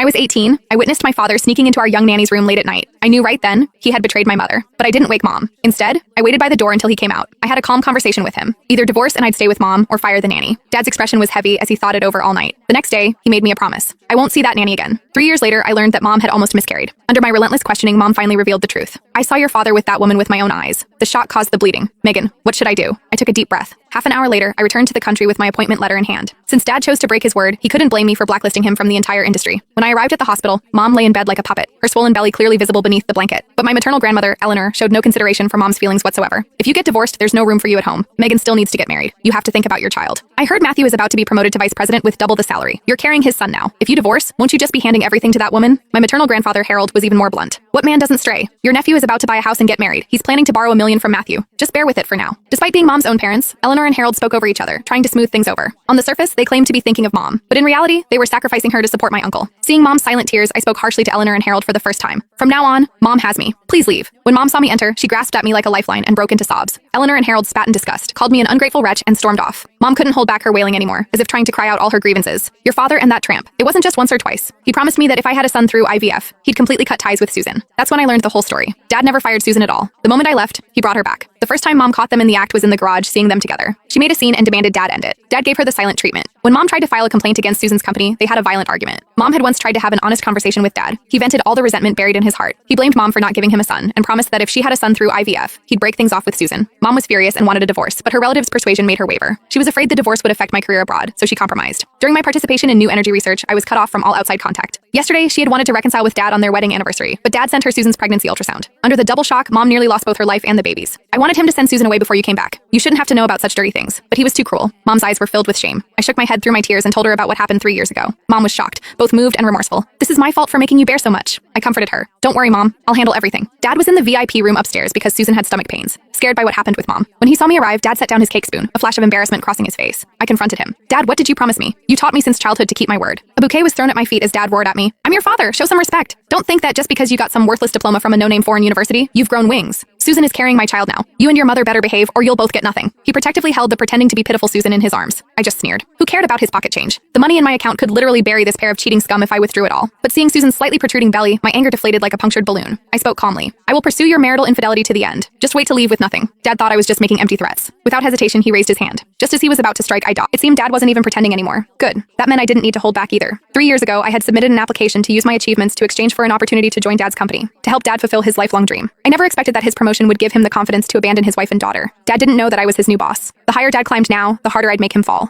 I was 18. I witnessed my father sneaking into our young nanny's room late at night. I knew right then he had betrayed my mother, but I didn't wake mom. Instead, I waited by the door until he came out. I had a calm conversation with him. Either divorce and I'd stay with mom or fire the nanny. Dad's expression was heavy as he thought it over all night. The next day, he made me a promise. I won't see that nanny again. 3 years later, I learned that mom had almost miscarried. Under my relentless questioning, mom finally revealed the truth. I saw your father with that woman with my own eyes. The shock caused the bleeding. Megan, what should I do? I took a deep breath. Half an hour later, I returned to the country with my appointment letter in hand. Since Dad chose to break his word, he couldn't blame me for blacklisting him from the entire industry. When I arrived at the hospital, mom lay in bed like a puppet, her swollen belly clearly visible beneath the blanket. But my maternal grandmother, Eleanor, showed no consideration for mom's feelings whatsoever. If you get divorced, there's no room for you at home. Megan still needs to get married. You have to think about your child. I heard Matthew is about to be promoted to vice president with double the salary. You're carrying his son now. If you divorce, won't you just be handing everything to that woman? My maternal grandfather, Harold, was even more blunt. What man doesn't stray? Your nephew is about to buy a house and get married. He's planning to borrow $1 million from Matthew. Just bear with it for now. Despite being mom's own parents, Eleanor and Harold spoke over each other, trying to smooth things over. On the surface, they claimed to be thinking of mom, but in reality, they were sacrificing her to support my uncle. Seeing mom's silent tears, I spoke harshly to Eleanor and Harold for the first time. From now on, mom has me. Please leave. When mom saw me enter, she grasped at me like a lifeline and broke into sobs. Eleanor and Harold spat in disgust, called me an ungrateful wretch, and stormed off. Mom couldn't hold back her wailing anymore, as if trying to cry out all her grievances. Your father and that tramp. It wasn't just once or twice. He promised me that if I had a son through IVF, he'd completely cut ties with Susan. That's when I learned the whole story. Dad never fired Susan at all. The moment I left, he brought her back. The first time mom caught them in the act was in the garage, seeing them together. She made a scene and demanded Dad end it. Dad gave her the silent treatment. When mom tried to file a complaint against Susan's company, they had a violent argument. Mom had once tried to have an honest conversation with Dad. He vented all the resentment buried in his heart. He blamed mom for not giving him a son and promised that if she had a son through IVF, he'd break things off with Susan. Mom was furious and wanted a divorce, but her relatives' persuasion made her waver. She was afraid the divorce would affect my career abroad, so she compromised. During my participation in new energy research, I was cut off from all outside contact. Yesterday, she had wanted to reconcile with Dad on their wedding anniversary, but Dad sent her Susan's pregnancy ultrasound. Under the double shock, mom nearly lost both her life and the babies. I wanted him to send Susan away before you came back. You shouldn't have to know about such dirty things, but he was too cruel. Mom's eyes were filled with shame. I shook my head through my tears and told her about what happened 3 years ago. Mom was shocked, both moved and remorseful. This is my fault for making you bear so much. I comforted her. Don't worry, Mom. I'll handle everything. Dad was in the VIP room upstairs because Susan had stomach pains, scared by what happened with Mom. When he saw me arrive, Dad set down his cake spoon, a flash of embarrassment crossing his face. I confronted him. Dad, what did you promise me? You taught me since childhood to keep my word. A bouquet was thrown at my feet as Dad roared at me. I'm your father. Show some respect. Don't think that just because you got some worthless diploma from a no-name foreign university, you've grown wings. Susan is carrying my child now. You and your mother better behave or you'll both get nothing. He protectively held the pretending to be pitiful Susan in his arms. I just sneered. Who cared about his pocket change? The money in my account could literally bury this pair of cheating scum if I withdrew it all. But seeing Susan's slightly protruding belly, my anger deflated like a punctured balloon. I spoke calmly. I will pursue your marital infidelity to the end. Just wait to leave with nothing. Dad thought I was just making empty threats. Without hesitation, he raised his hand. Just as he was about to strike, I dodged. It seemed Dad wasn't even pretending anymore. Good. That meant I didn't need to hold back either. 3 years ago, I had submitted an application to use my achievements to exchange for an opportunity to join Dad's company, to help Dad fulfill his lifelong dream. I never expected that his promotion would give him the confidence to abandon his wife and daughter. Dad didn't know that I was his new boss. The higher Dad climbed now, the harder I'd make him fall.